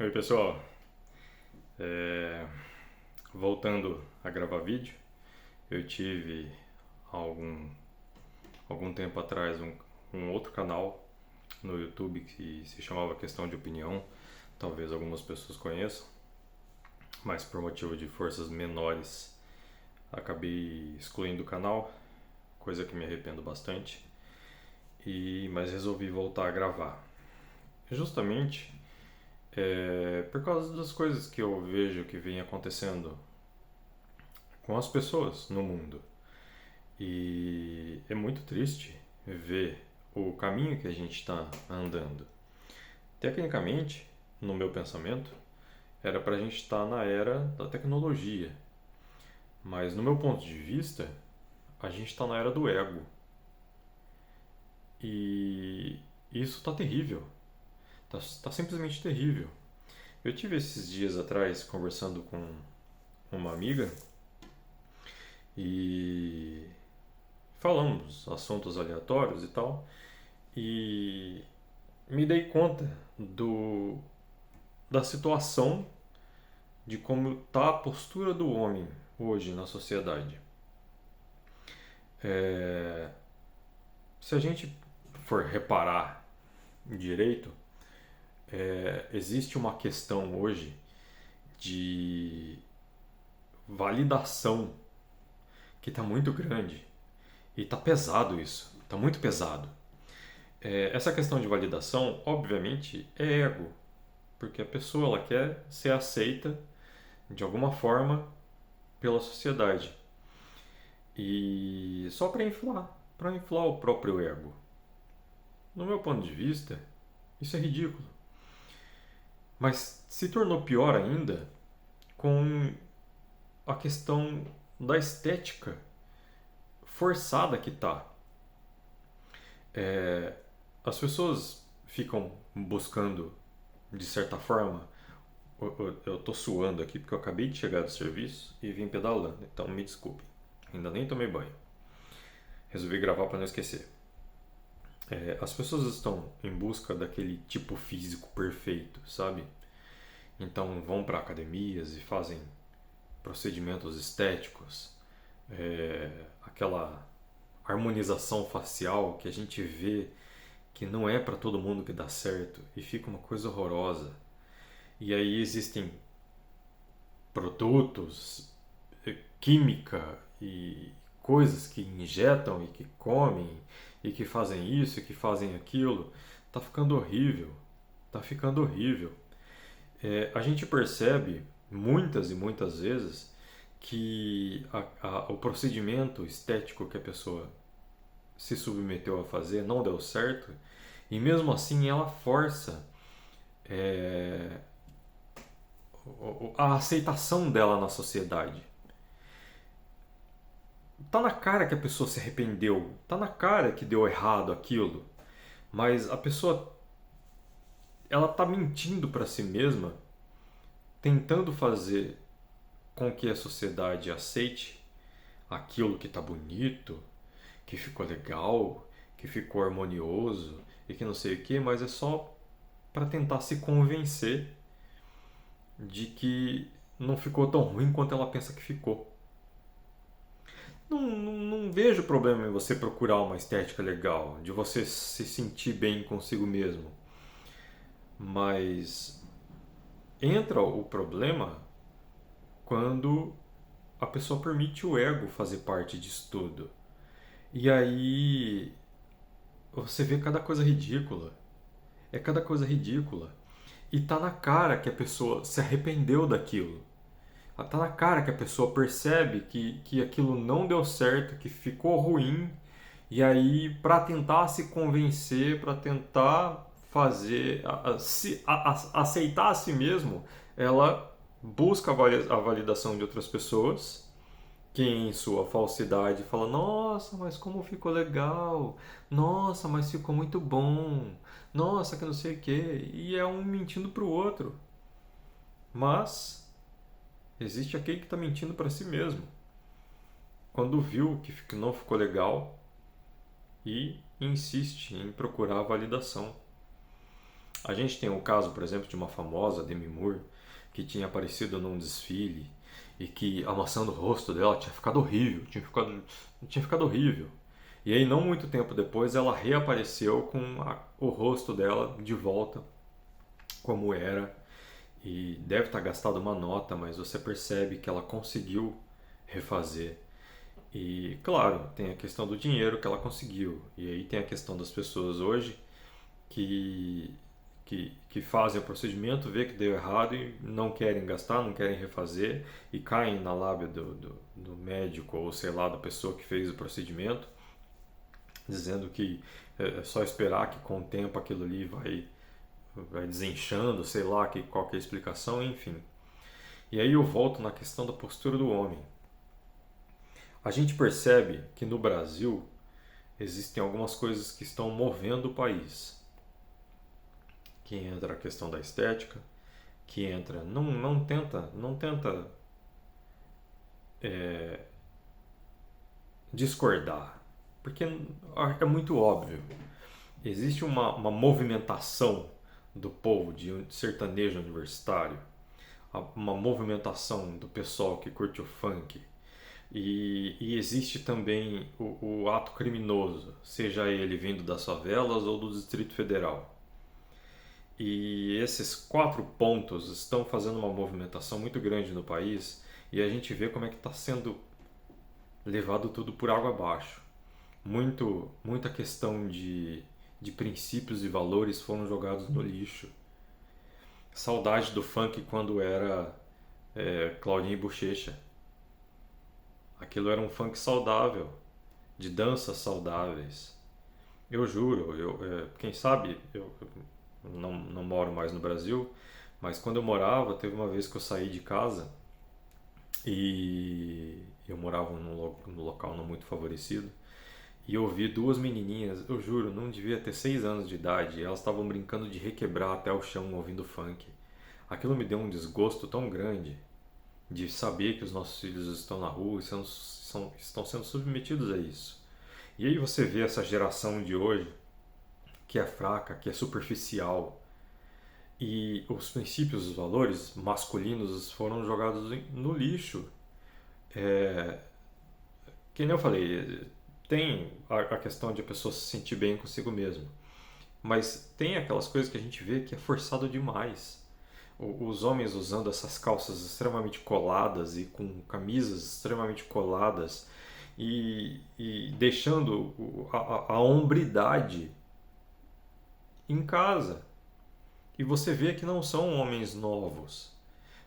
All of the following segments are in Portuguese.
Oi pessoal, É, voltando a gravar vídeo, eu tive algum, algum tempo atrás um outro canal no YouTube que se chamava Questão de Opinião, talvez algumas pessoas conheçam, mas por motivo de forças menores acabei excluindo o canal, coisa que me arrependo bastante, mas resolvi voltar a gravar. Justamente por causa das coisas que eu vejo que vem acontecendo com as pessoas no mundo. E é muito triste ver o caminho que a gente está andando. Tecnicamente, no meu pensamento, era para a gente estar na era da tecnologia, mas no meu ponto de vista, a gente está na era do ego. E isso está terrível, tá simplesmente terrível. Eu tive esses dias atrás conversando com uma amiga e falamos assuntos aleatórios e tal, e me dei conta da situação de como está a postura do homem hoje na sociedade. É, Se a gente for reparar direito, existe uma questão hoje de validação que está muito grande e está pesado isso, está muito pesado. Essa questão de validação, obviamente, é ego, porque a pessoa ela quer ser aceita de alguma forma pela sociedade. E só para inflar o próprio ego. No meu ponto de vista, isso é ridículo. Mas se tornou pior ainda com a questão da estética forçada que tá. As pessoas ficam buscando, de certa forma, eu tô suando aqui porque eu acabei de chegar do serviço e vim pedalando, então me desculpem. Ainda nem tomei banho. Resolvi gravar para não esquecer. As pessoas estão em busca daquele tipo físico perfeito, sabe? Então vão para academias e fazem procedimentos estéticos, aquela harmonização facial que a gente vê que não é para todo mundo que dá certo e fica uma coisa horrorosa. E aí existem produtos, química e coisas que injetam e que comem e que fazem isso e que fazem aquilo. Tá ficando horrível, tá ficando horrível. A gente percebe muitas e muitas vezes que o procedimento estético que a pessoa se submeteu a fazer não deu certo e mesmo assim ela força é, a aceitação dela na sociedade. Tá na cara que a pessoa se arrependeu, tá na cara que deu errado aquilo, mas a pessoa ela tá mentindo para si mesma, tentando fazer com que a sociedade aceite aquilo que tá bonito, que ficou legal, que ficou harmonioso e que não sei o que, mas é só para tentar se convencer de que não ficou tão ruim quanto ela pensa que ficou. Não vejo problema em você procurar uma estética legal, de você se sentir bem consigo mesmo. Mas entra o problema quando a pessoa permite o ego fazer parte disso tudo. E aí você vê cada coisa ridícula. É cada coisa ridícula. E tá na cara que a pessoa se arrependeu daquilo. Tá na cara que a pessoa percebe que aquilo não deu certo, que ficou ruim. E aí, para tentar se convencer, para tentar fazer, aceitar a si mesmo, ela busca a validação de outras pessoas, que em sua falsidade fala: Nossa, mas como ficou legal! Nossa, mas ficou muito bom! Nossa, que não sei o quê! E é um mentindo pro outro. Mas existe aquele que está mentindo para si mesmo. Quando viu que não ficou legal e insiste em procurar a validação. A gente tem o caso, por exemplo, de uma famosa Demi Moore que tinha aparecido num desfile e que a maçã do rosto dela tinha ficado horrível, tinha ficado horrível. E aí, não muito tempo depois, ela reapareceu com o rosto dela de volta como era, e deve estar gastado uma nota, mas você percebe que ela conseguiu refazer. E claro, tem a questão do dinheiro que ela conseguiu, e aí tem a questão das pessoas hoje que, que fazem o procedimento, vê que deu errado e não querem gastar, não querem refazer e caem na lábia do médico ou sei lá, da pessoa que fez o procedimento, dizendo que é só esperar que com o tempo aquilo ali vai desinchando, sei lá qual que é a explicação, enfim. E aí eu volto na questão da postura do homem. A gente percebe que no Brasil existem algumas coisas que estão movendo o país. Que entra a questão da estética, que entra, não tenta é, discordar, porque é muito óbvio. Existe uma movimentação do povo de sertanejo universitário, uma movimentação do pessoal que curte o funk, e existe também o ato criminoso, seja ele vindo das favelas ou do Distrito Federal. E esses 4 pontos estão fazendo uma movimentação muito grande no país, e a gente vê como é que está sendo levado tudo por água abaixo. Muita questão de princípios e valores foram jogados no lixo. Saudade do funk quando era Claudinho e Bochecha. Aquilo era um funk saudável, de danças saudáveis. Eu juro, quem sabe, eu não moro mais no Brasil, mas quando eu morava, teve uma vez que eu saí de casa e eu morava num local não muito favorecido e eu vi 2 menininhas, eu juro, não devia ter 6 anos de idade, e elas estavam brincando de requebrar até o chão ouvindo funk. Aquilo me deu um desgosto tão grande de saber que os nossos filhos estão na rua e estão sendo submetidos a isso. E aí você vê essa geração de hoje que é fraca, que é superficial, e os princípios, os valores masculinos foram jogados no lixo. É, que nem eu falei, tem a questão de a pessoa se sentir bem consigo mesma, mas tem aquelas coisas que a gente vê que é forçado demais. Os homens usando essas calças extremamente coladas e com camisas extremamente coladas e deixando a hombridade em casa. E você vê que não são homens novos,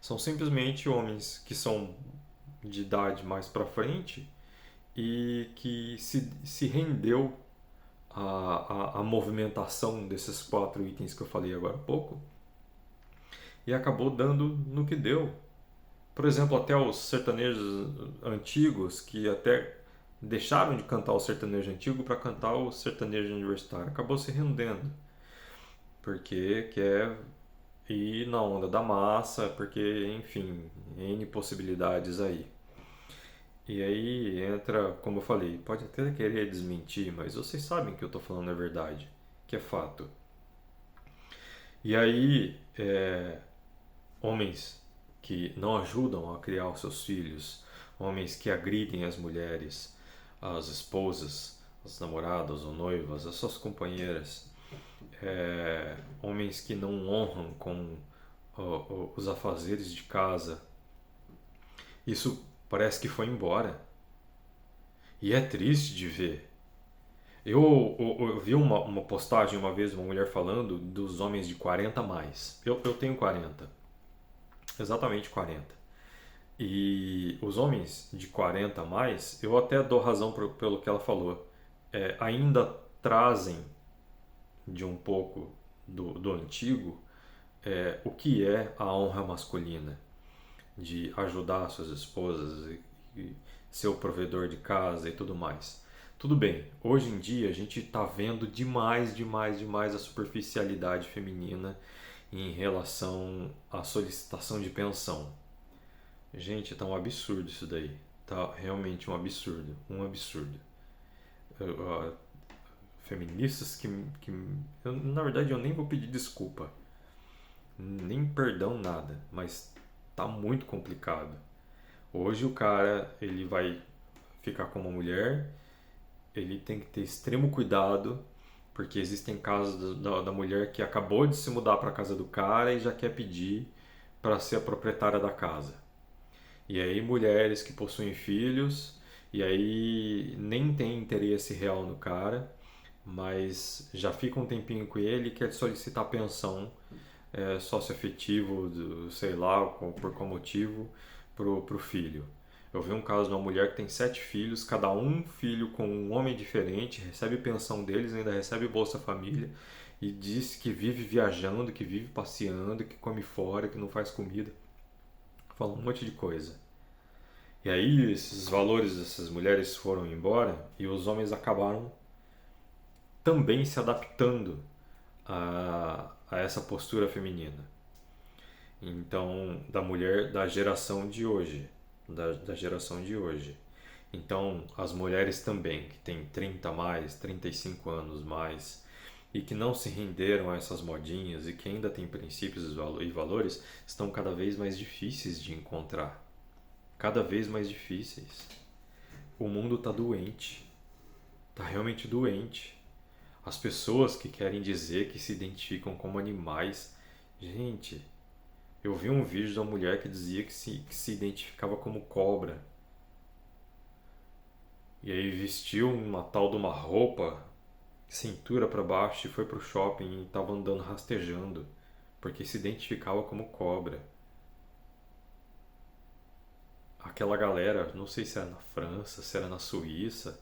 são simplesmente homens que são de idade mais para frente e que se rendeu à movimentação desses 4 itens que eu falei agora há pouco e acabou dando no que deu. Por exemplo, até os sertanejos antigos que até deixaram de cantar o sertanejo antigo para cantar o sertanejo universitário, acabou se rendendo porque quer ir na onda da massa, porque, enfim, N possibilidades aí. E aí entra, como eu falei, pode até querer desmentir, mas vocês sabem que eu estou falando a verdade, que é fato. E aí, homens que não ajudam a criar os seus filhos, homens que agridem as mulheres, as esposas, as namoradas ou noivas, as suas companheiras, homens que não honram com os afazeres de casa. Isso parece que foi embora. E é triste de ver. Eu vi uma postagem uma vez, uma mulher falando dos homens de 40 a mais. Eu tenho 40. Exatamente 40. E os homens de 40 a mais, eu até dou razão pelo que ela falou. Ainda trazem de um pouco do antigo o que é a honra masculina, de ajudar suas esposas e ser o provedor de casa e tudo mais. Tudo bem, hoje em dia a gente está vendo demais a superficialidade feminina em relação à solicitação de pensão. Gente, tá um absurdo isso daí. Tá realmente um absurdo. Um absurdo. Feministas na verdade, eu nem vou pedir desculpa. nem perdão, nada, mas tá muito complicado. Hoje o cara, ele vai ficar com uma mulher, ele tem que ter extremo cuidado, porque existem casos da mulher que acabou de se mudar para a casa do cara e já quer pedir para ser a proprietária da casa. E aí mulheres que possuem filhos e aí nem tem interesse real no cara, mas já fica um tempinho com ele e quer solicitar pensão socioafetivo, sei lá, por qual motivo, pro filho. Eu vi um caso de uma mulher que tem 7 filhos, cada um filho com um homem diferente, recebe pensão deles, ainda recebe Bolsa Família e diz que vive viajando, que vive passeando, que come fora, que não faz comida. Fala um monte de coisa. E aí esses valores dessas mulheres foram embora e os homens acabaram também se adaptando a essa postura feminina. Então, da mulher da geração de hoje, da geração de hoje. Então, as mulheres também, que têm 30 mais, 35 anos mais, e que não se renderam a essas modinhas e que ainda têm princípios e valores, estão cada vez mais difíceis de encontrar. Cada vez mais difíceis. O mundo está doente. Está realmente doente. As pessoas que querem dizer que se identificam como animais. Gente, eu vi um vídeo de uma mulher que dizia que se identificava como cobra. E aí vestiu uma tal de uma roupa, cintura para baixo, e foi pro shopping e estava andando rastejando, porque se identificava como cobra. Aquela galera, não sei se era na França, se era na Suíça,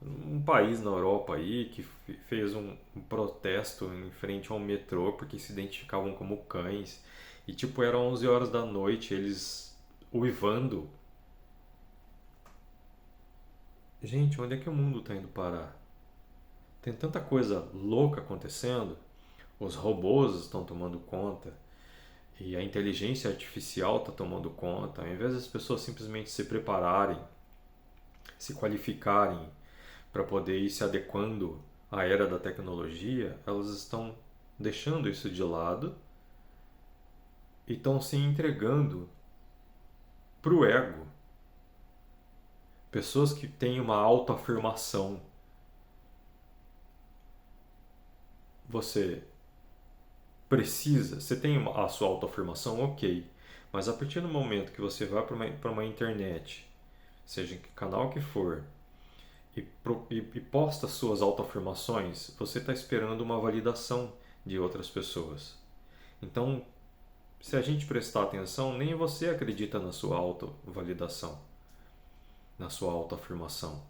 um país na Europa aí que fez um protesto em frente a um metrô porque se identificavam como cães. E tipo, eram 11 horas da noite, eles uivando. Gente, onde é que o mundo está indo parar? Tem tanta coisa louca acontecendo, os robôs estão tomando conta e a inteligência artificial está tomando conta. Ao invés das pessoas simplesmente se prepararem, se qualificarem para poder ir se adequando à era da tecnologia, elas estão deixando isso de lado e estão se entregando para o ego. Pessoas que têm uma autoafirmação. Você precisa, você tem a sua autoafirmação, ok. Mas a partir do momento que você vai para uma internet, seja em que canal que for, e posta suas autoafirmações, você está esperando uma validação de outras pessoas. Então, se a gente prestar atenção, nem você acredita na sua autovalidação, na sua autoafirmação.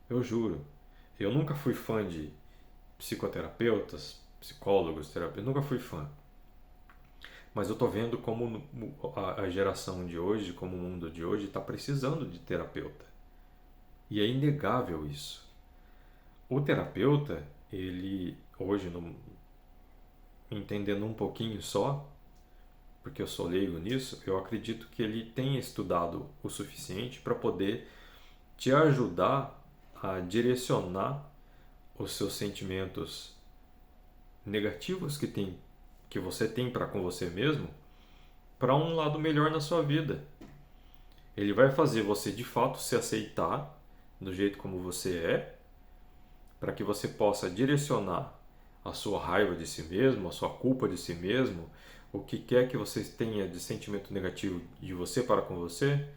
Eu juro, eu nunca fui fã de psicoterapeutas, psicólogos, terapeutas, nunca fui fã. Mas eu estou vendo como a geração de hoje, como o mundo de hoje está precisando de terapeuta. E é inegável isso. O terapeuta, ele hoje, entendendo um pouquinho só, porque eu sou leigo nisso, eu acredito que ele tenha estudado o suficiente para poder te ajudar a direcionar os seus sentimentos negativos que você tem para com você mesmo para um lado melhor na sua vida. Ele vai fazer você de fato se aceitar do jeito como você é, para que você possa direcionar a sua raiva de si mesmo, a sua culpa de si mesmo, o que quer que você tenha de sentimento negativo de você para com você,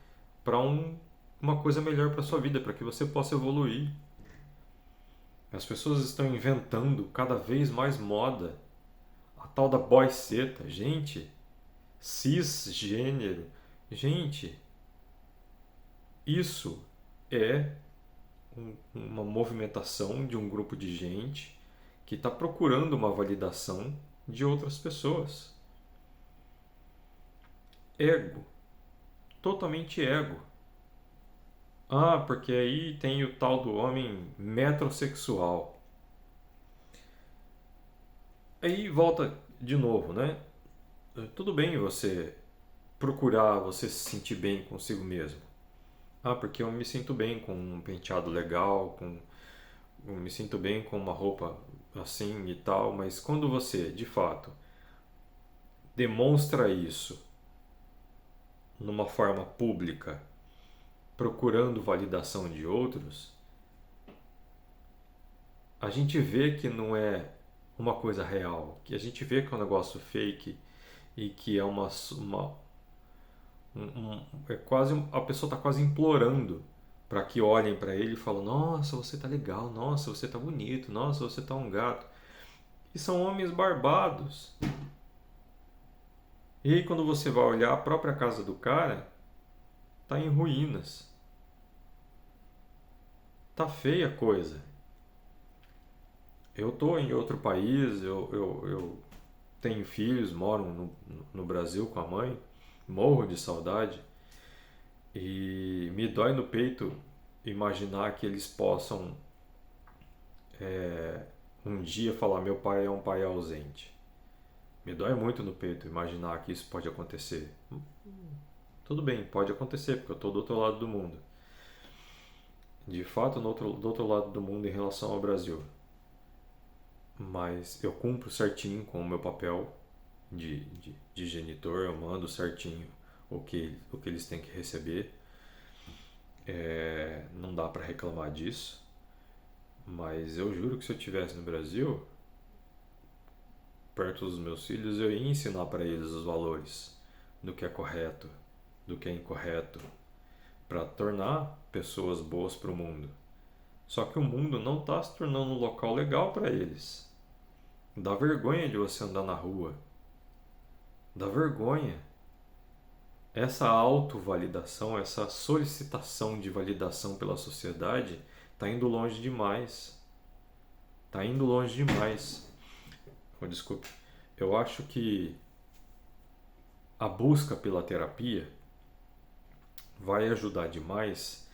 para uma coisa melhor para sua vida, para que você possa evoluir. As pessoas estão inventando cada vez mais moda, a tal da boyceta, gente, cisgênero, gente, isso é uma movimentação de um grupo de gente que está procurando uma validação de outras pessoas. Ego, totalmente ego. Ah, porque aí tem o tal do homem metrosexual. Aí volta de novo, né? Tudo bem você procurar você se sentir bem consigo mesmo. Ah, porque eu me sinto bem com um penteado legal, eu me sinto bem com uma roupa assim e tal, mas quando você, de fato, demonstra isso numa forma pública, procurando validação de outros, a gente vê que não é uma coisa real, que a gente vê que é um negócio fake e que é é quase a pessoa está quase implorando para que olhem para ele e falem: nossa, você tá legal, nossa, você tá bonito, nossa, você tá um gato. E são homens barbados. E aí quando você vai olhar, a própria casa do cara tá em ruínas. Tá feia a coisa. Eu tô em outro país, eu tenho filhos, moro no Brasil com a mãe, morro de saudade e me dói no peito imaginar que eles possam um dia falar: meu pai é um pai ausente. Me dói muito no peito imaginar que isso pode acontecer. Tudo bem, pode acontecer, porque eu estou do outro lado do mundo. De fato, do outro lado do mundo em relação ao Brasil. Mas eu cumpro certinho com o meu papel de genitor, eu mando certinho o que eles têm que receber. Não dá para reclamar disso. Mas eu juro que se eu estivesse no Brasil, perto dos meus filhos, eu ia ensinar para eles os valores do que é correto, do que é incorreto, para tornar pessoas boas para o mundo. Só que o mundo não está se tornando um local legal para eles. Dá vergonha de você andar na rua. Dá vergonha. Essa autovalidação, essa solicitação de validação pela sociedade está indo longe demais. Está indo longe demais. Desculpe. Eu acho que a busca pela terapia vai ajudar demais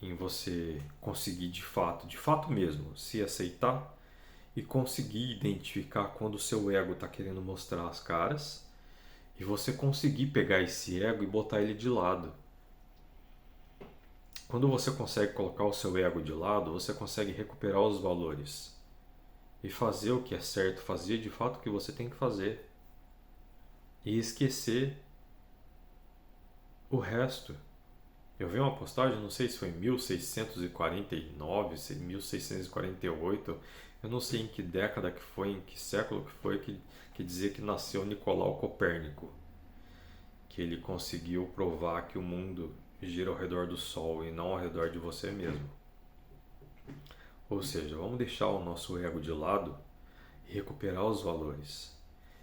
em você conseguir de fato mesmo, se aceitar e conseguir identificar quando o seu ego está querendo mostrar as caras e você conseguir pegar esse ego e botar ele de lado. Quando você consegue colocar o seu ego de lado, você consegue recuperar os valores e fazer o que é certo, fazer de fato o que você tem que fazer e esquecer o resto. Eu vi uma postagem, não sei se foi em 1649, 1648, eu não sei em que década que foi, em que século que foi, que dizia que nasceu Nicolau Copérnico, que ele conseguiu provar que o mundo gira ao redor do Sol e não ao redor de você mesmo. Ou seja, vamos deixar o nosso ego de lado e recuperar os valores.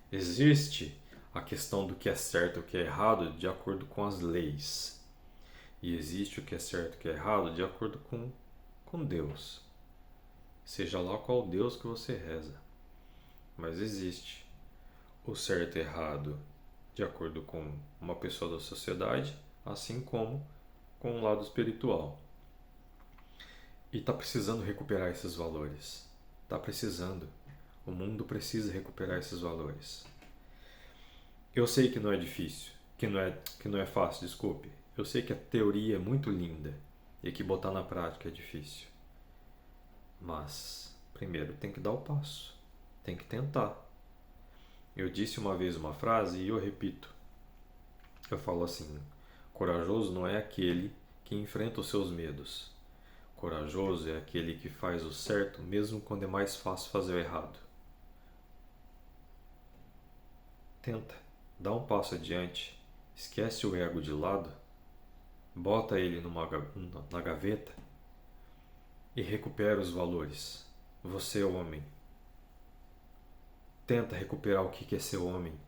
Existe a questão do que é certo e o que é errado de acordo com as leis. E existe o que é certo e o que é errado de acordo com Deus. Seja lá qual Deus que você reza. Mas existe o certo e errado de acordo com uma pessoa da sociedade, assim como com o lado espiritual. E está precisando recuperar esses valores. Está precisando. O mundo precisa recuperar esses valores. Eu sei que não é difícil, que não é fácil, desculpe. Eu sei que a teoria é muito linda e que botar na prática é difícil. Mas, primeiro, tem que dar o passo. Tem que tentar. Eu disse uma vez uma frase e eu repito. Eu falo assim: corajoso não é aquele que enfrenta os seus medos. Corajoso é aquele que faz o certo mesmo quando é mais fácil fazer o errado. Tenta, dá um passo adiante, esquece o ego de lado, bota ele na gaveta e recupera os valores. Você é homem. Tenta recuperar o que é ser homem.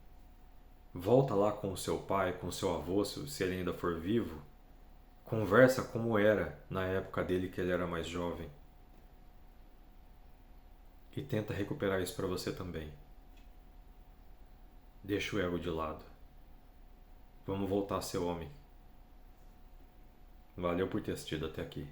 Volta lá com o seu pai, com o seu avô, se ele ainda for vivo. Conversa como era na época dele, que ele era mais jovem. E tenta recuperar isso para você também. Deixa o ego de lado. Vamos voltar a ser homem. Valeu por ter assistido até aqui.